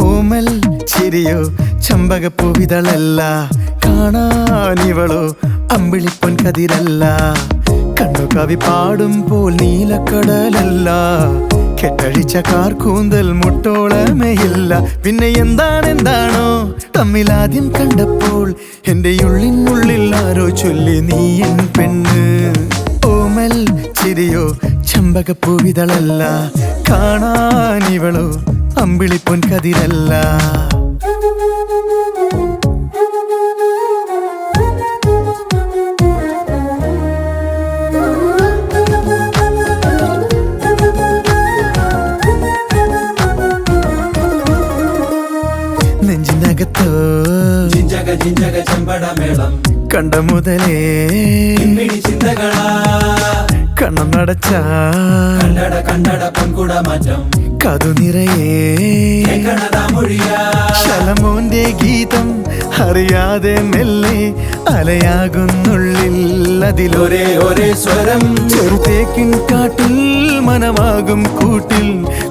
ഓമൽ ചിരിയോ ചമ്പകപ്പൂവിതളല്ല കാണാനിവളോ അമ്പിളിപ്പൊൻ കതിരല്ല കണ്ണു കവി പാടുമ്പോൾ നീലക്കടലല്ല കെട്ടഴിച്ച കാർക്കൂന്തൽ മുട്ടോളമേയില്ല പിന്നെ എന്താണെന്താണോ തമ്മിലാദ്യം കണ്ടപ്പോൾ എന്റെ ഉള്ളിനുള്ളിൽ ആരോ ചൊല്ലി നീ എൻ പെണ്ണ് ഓമൽ ചിരിയോ ചമ്പകപ്പൂവിതളല്ല കാണാനിവളോ അമ്പിളിപ്പൊൻ കതിരല്ല നെഞ്ചിനകത്തോ ജിഞ്ചക ജിഞ്ചക ചെമ്പടമേളം കണ്ട മുതലേ ഇമ്മിണി ചിന്തകളാ കണ്ണം നടച്ച കണ്ടട കണ്ടട പൊൻകുട മാറ്റം കതു നിറയേ കേൾക്കണതാ മൊഴിയാ ശലമോന്റെ ഗീതം അറിയാതെ മെല്ലെ അലയാകുന്നുള്ളിൽ അതിലൊരേ ഒരേ സ്വരം ചെറുതേക്കിൻ കാട്ടിൽ മനമാകും കൂട്ടിൽ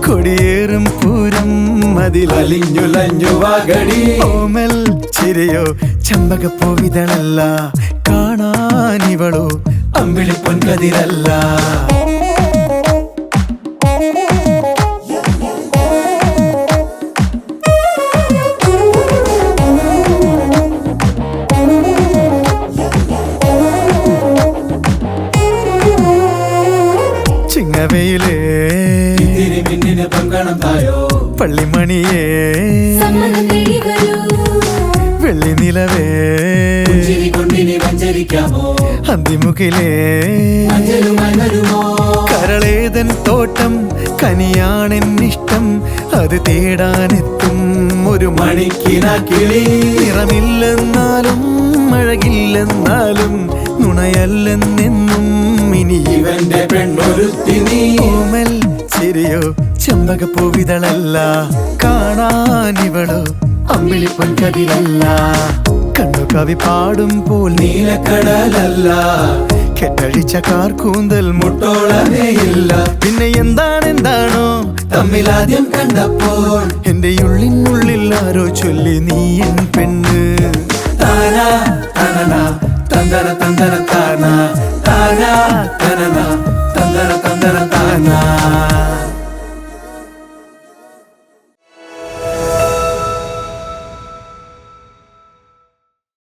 കൊടിയേറും പൂരം അതിലലിഞ്ഞു അലിഞ്ഞുലഞ്ഞു വാഗടി ഓമൽ ചിരിയോ ചമ്പകപ്പൂവിതളല്ല കാണാനിവളോ അമ്പിളി പൊൻകതിരല്ല ചിങ്ങവയിലേ ഇത്തിരി മിന്നിന് പൊൻകണം തായോ പള്ളിമണിയേ വെള്ളി നിലവേ ചിരി കൊണ്ടിനി വഞ്ചരിക്കാമോ അന്തിമുകിലേ അഞ്ചലുമായി വരുമോ കരളേതൻ തോട്ടം കനിയാണെന്നിഷ്ടം അത് തേടാനെത്തും ഒരു മണിക്കിന കിളി നിറമില്ലെന്നാലും അഴകില്ലെന്നാലും നുണയല്ലെന്നെന്നും ഇനി ഇവന്റെ പെണ്ണൊരുത്തി നീ ഓമൽ ചിരിയോ ചമ്പകപ്പൂവിതളല്ല കാണാനിവളോ അമ്പിളിപ്പൊൻ കതിരല്ല കണ്ണു കവി പാടുമ്പോൾ നീലക്കടലല്ല കെട്ടഴിച്ച കാർക്കൂന്തൽ മുട്ടോളമേയില്ല പിന്നെ എന്താണെന്താണോ തമ്മിലാദ്യം കണ്ടപ്പോൾ എന്റെ ഉള്ളിനുള്ളിൽ ആരോ ചൊല്ലി നീ എൻ പെണ്ണ് താനാ തനന തന്തന തന്തന താന താനാ തനന തന്തന തന്തന താന